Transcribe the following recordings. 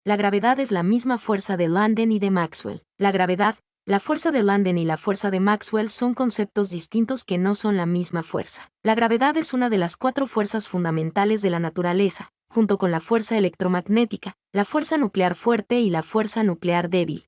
La gravedad es la misma fuerza de London y de Maxwell. La gravedad, la fuerza de London y la fuerza de Maxwell son conceptos distintos que no son la misma fuerza. La gravedad es una de las 4 fuerzas fundamentales de la naturaleza, junto con la fuerza electromagnética, la fuerza nuclear fuerte y la fuerza nuclear débil.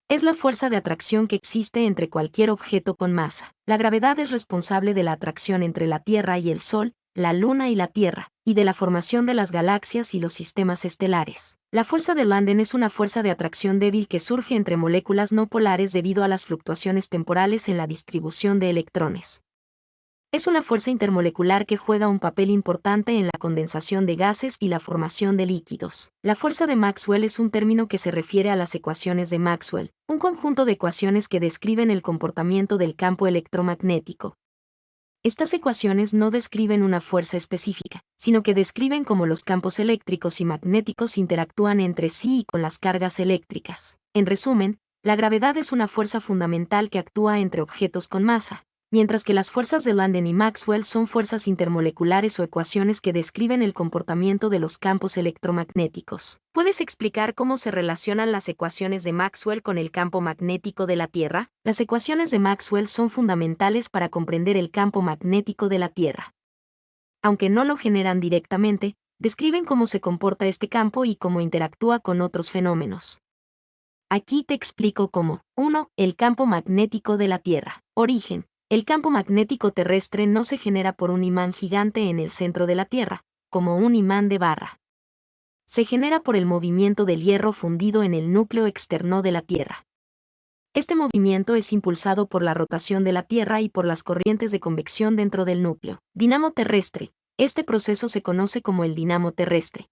Es la fuerza de atracción que existe entre cualquier objeto con masa. La gravedad es responsable de la atracción entre la Tierra y el Sol, la Luna y la Tierra, y de la formación de las galaxias y los sistemas estelares. La fuerza de London es una fuerza de atracción débil que surge entre moléculas no polares debido a las fluctuaciones temporales en la distribución de electrones. Es una fuerza intermolecular que juega un papel importante en la condensación de gases y la formación de líquidos. La fuerza de Maxwell es un término que se refiere a las ecuaciones de Maxwell, un conjunto de ecuaciones que describen el comportamiento del campo electromagnético. Estas ecuaciones no describen una fuerza específica, sino que describen cómo los campos eléctricos y magnéticos interactúan entre sí y con las cargas eléctricas. En resumen, la gravedad es una fuerza fundamental que actúa entre objetos con masa, mientras que las fuerzas de London y Maxwell son fuerzas intermoleculares o ecuaciones que describen el comportamiento de los campos electromagnéticos. ¿Puedes explicar cómo se relacionan las ecuaciones de Maxwell con el campo magnético de la Tierra? Las ecuaciones de Maxwell son fundamentales para comprender el campo magnético de la Tierra. Aunque no lo generan directamente, describen cómo se comporta este campo y cómo interactúa con otros fenómenos. Aquí te explico cómo. 1. El campo magnético de la Tierra. Origen. El campo magnético terrestre no se genera por un imán gigante en el centro de la Tierra, como un imán de barra. Se genera por el movimiento del hierro fundido en el núcleo externo de la Tierra. Este movimiento es impulsado por la rotación de la Tierra y por las corrientes de convección dentro del núcleo. Dinamo terrestre. Este proceso se conoce como el dinamo terrestre.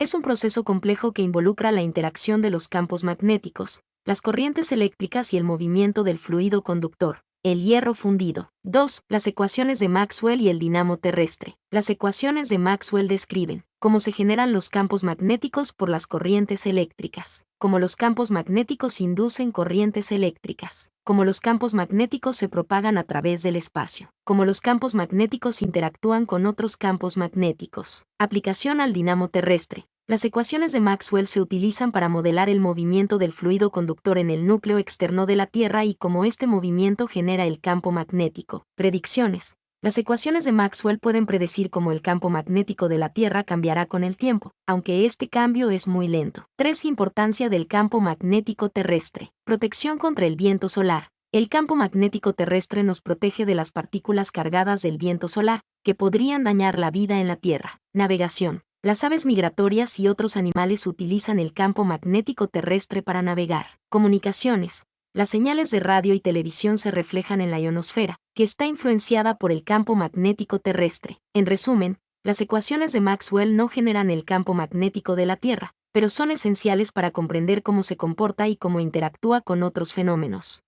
Es un proceso complejo que involucra la interacción de los campos magnéticos, las corrientes eléctricas y el movimiento del fluido conductor, el hierro fundido. 2. Las ecuaciones de Maxwell y el dinamo terrestre. Las ecuaciones de Maxwell describen cómo se generan los campos magnéticos por las corrientes eléctricas, cómo los campos magnéticos inducen corrientes eléctricas, cómo los campos magnéticos se propagan a través del espacio, cómo los campos magnéticos interactúan con otros campos magnéticos. Aplicación al dinamo terrestre. Las ecuaciones de Maxwell se utilizan para modelar el movimiento del fluido conductor en el núcleo externo de la Tierra y cómo este movimiento genera el campo magnético. Predicciones. Las ecuaciones de Maxwell pueden predecir cómo el campo magnético de la Tierra cambiará con el tiempo, aunque este cambio es muy lento. 3. Importancia del campo magnético terrestre. Protección contra el viento solar. El campo magnético terrestre nos protege de las partículas cargadas del viento solar, que podrían dañar la vida en la Tierra. Navegación. Las aves migratorias y otros animales utilizan el campo magnético terrestre para navegar. Comunicaciones. Las señales de radio y televisión se reflejan en la ionosfera, que está influenciada por el campo magnético terrestre. En resumen, las ecuaciones de Maxwell no generan el campo magnético de la Tierra, pero son esenciales para comprender cómo se comporta y cómo interactúa con otros fenómenos.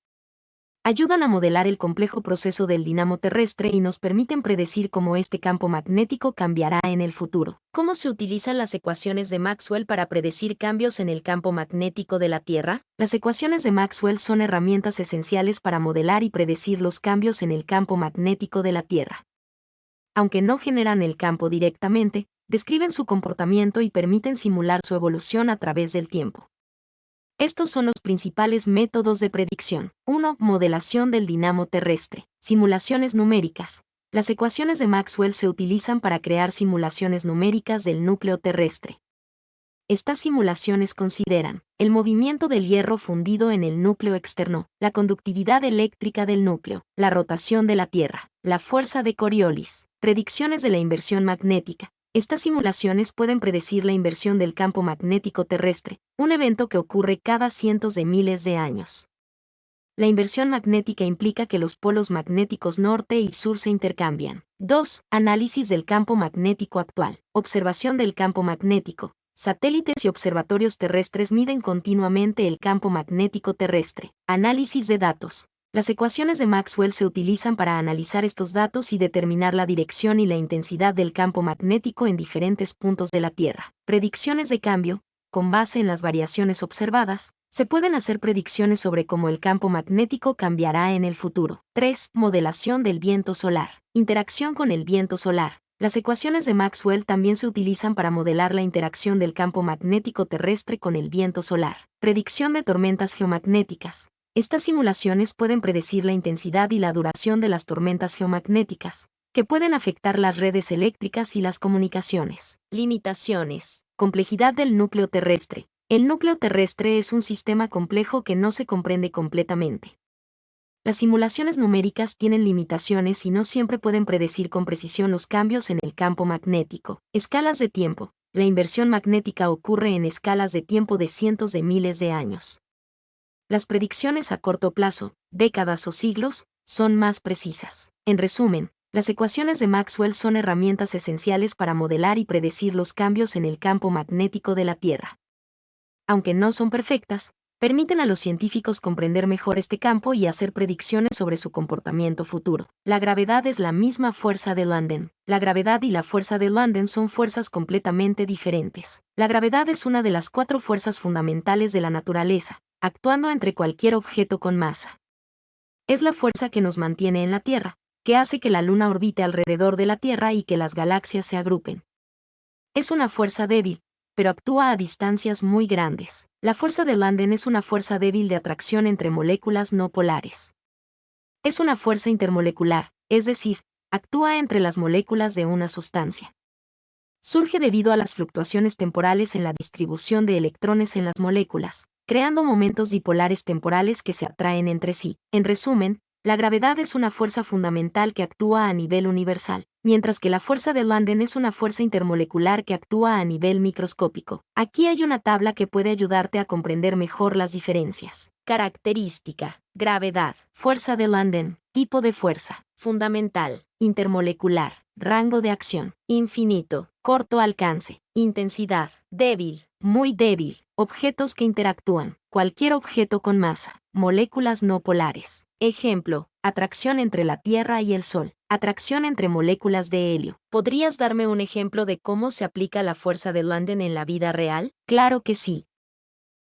Ayudan a modelar el complejo proceso del dinamo terrestre y nos permiten predecir cómo este campo magnético cambiará en el futuro. ¿Cómo se utilizan las ecuaciones de Maxwell para predecir cambios en el campo magnético de la Tierra? Las ecuaciones de Maxwell son herramientas esenciales para modelar y predecir los cambios en el campo magnético de la Tierra. Aunque no generan el campo directamente, describen su comportamiento y permiten simular su evolución a través del tiempo. Estos son los principales métodos de predicción. 1. Modelación del dinamo terrestre. Simulaciones numéricas. Las ecuaciones de Maxwell se utilizan para crear simulaciones numéricas del núcleo terrestre. Estas simulaciones consideran el movimiento del hierro fundido en el núcleo externo, la conductividad eléctrica del núcleo, la rotación de la Tierra, la fuerza de Coriolis, predicciones de la inversión magnética. Estas simulaciones pueden predecir la inversión del campo magnético terrestre, un evento que ocurre cada cientos de miles de años. La inversión magnética implica que los polos magnéticos norte y sur se intercambian. 2. Análisis del campo magnético actual. Observación del campo magnético. Satélites y observatorios terrestres miden continuamente el campo magnético terrestre. Análisis de datos. Las ecuaciones de Maxwell se utilizan para analizar estos datos y determinar la dirección y la intensidad del campo magnético en diferentes puntos de la Tierra. Predicciones de cambio. Con base en las variaciones observadas, se pueden hacer predicciones sobre cómo el campo magnético cambiará en el futuro. 3. Modelación del viento solar. Interacción con el viento solar. Las ecuaciones de Maxwell también se utilizan para modelar la interacción del campo magnético terrestre con el viento solar. Predicción de tormentas geomagnéticas. Estas simulaciones pueden predecir la intensidad y la duración de las tormentas geomagnéticas, que pueden afectar las redes eléctricas y las comunicaciones. Limitaciones. Complejidad del núcleo terrestre. El núcleo terrestre es un sistema complejo que no se comprende completamente. Las simulaciones numéricas tienen limitaciones y no siempre pueden predecir con precisión los cambios en el campo magnético. Escalas de tiempo. La inversión magnética ocurre en escalas de tiempo de cientos de miles de años. Las predicciones a corto plazo, décadas o siglos, son más precisas. En resumen, las ecuaciones de Maxwell son herramientas esenciales para modelar y predecir los cambios en el campo magnético de la Tierra. Aunque no son perfectas, permiten a los científicos comprender mejor este campo y hacer predicciones sobre su comportamiento futuro. La gravedad es la misma fuerza de London. La gravedad y la fuerza de London son fuerzas completamente diferentes. La gravedad es una de las 4 fuerzas fundamentales de la naturaleza, actuando entre cualquier objeto con masa. Es la fuerza que nos mantiene en la Tierra, que hace que la Luna orbite alrededor de la Tierra y que las galaxias se agrupen. Es una fuerza débil, pero actúa a distancias muy grandes. La fuerza de London es una fuerza débil de atracción entre moléculas no polares. Es una fuerza intermolecular, es decir, actúa entre las moléculas de una sustancia. Surge debido a las fluctuaciones temporales en la distribución de electrones en las moléculas, creando momentos dipolares temporales que se atraen entre sí. En resumen, la gravedad es una fuerza fundamental que actúa a nivel universal, mientras que la fuerza de London es una fuerza intermolecular que actúa a nivel microscópico. Aquí hay una tabla que puede ayudarte a comprender mejor las diferencias. Característica: gravedad, fuerza de London, tipo de fuerza, fundamental, intermolecular, rango de acción, infinito, corto alcance, intensidad, débil, muy débil, objetos que interactúan, cualquier objeto con masa, moléculas no polares. Ejemplo: atracción entre la Tierra y el Sol, atracción entre moléculas de helio. ¿Podrías darme un ejemplo de cómo se aplica la fuerza de London en la vida real? Claro que sí.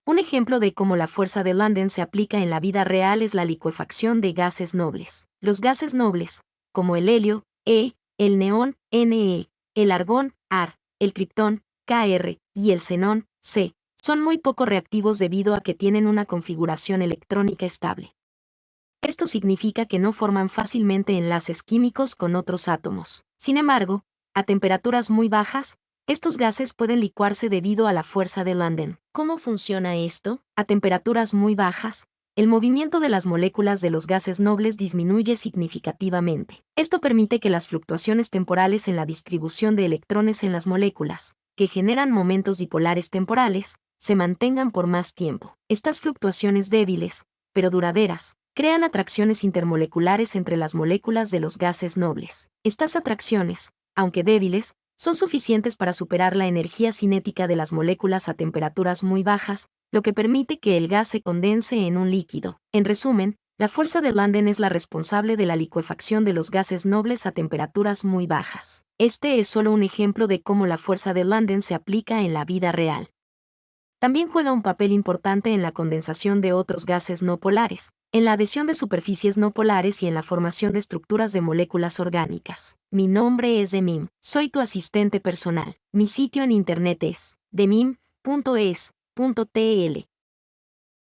Un ejemplo de cómo la fuerza de London se aplica en la vida real es la licuefacción de gases nobles. Los gases nobles, como el helio, E, el neón, Ne, el argón, Ar, el criptón, Kr, y el xenón, C, son muy poco reactivos debido a que tienen una configuración electrónica estable. Esto significa que no forman fácilmente enlaces químicos con otros átomos. Sin embargo, a temperaturas muy bajas, estos gases pueden licuarse debido a la fuerza de London. ¿Cómo funciona esto? A temperaturas muy bajas, el movimiento de las moléculas de los gases nobles disminuye significativamente. Esto permite que las fluctuaciones temporales en la distribución de electrones en las moléculas, que generan momentos dipolares temporales, se mantengan por más tiempo. Estas fluctuaciones débiles, pero duraderas, crean atracciones intermoleculares entre las moléculas de los gases nobles. Estas atracciones, aunque débiles, son suficientes para superar la energía cinética de las moléculas a temperaturas muy bajas, lo que permite que el gas se condense en un líquido. En resumen, la fuerza de London es la responsable de la licuefacción de los gases nobles a temperaturas muy bajas. Este es solo un ejemplo de cómo la fuerza de London se aplica en la vida real. También juega un papel importante en la condensación de otros gases no polares, en la adhesión de superficies no polares y en la formación de estructuras de moléculas orgánicas. Mi nombre es Demim, soy tu asistente personal. Mi sitio en internet es demim.es.tl.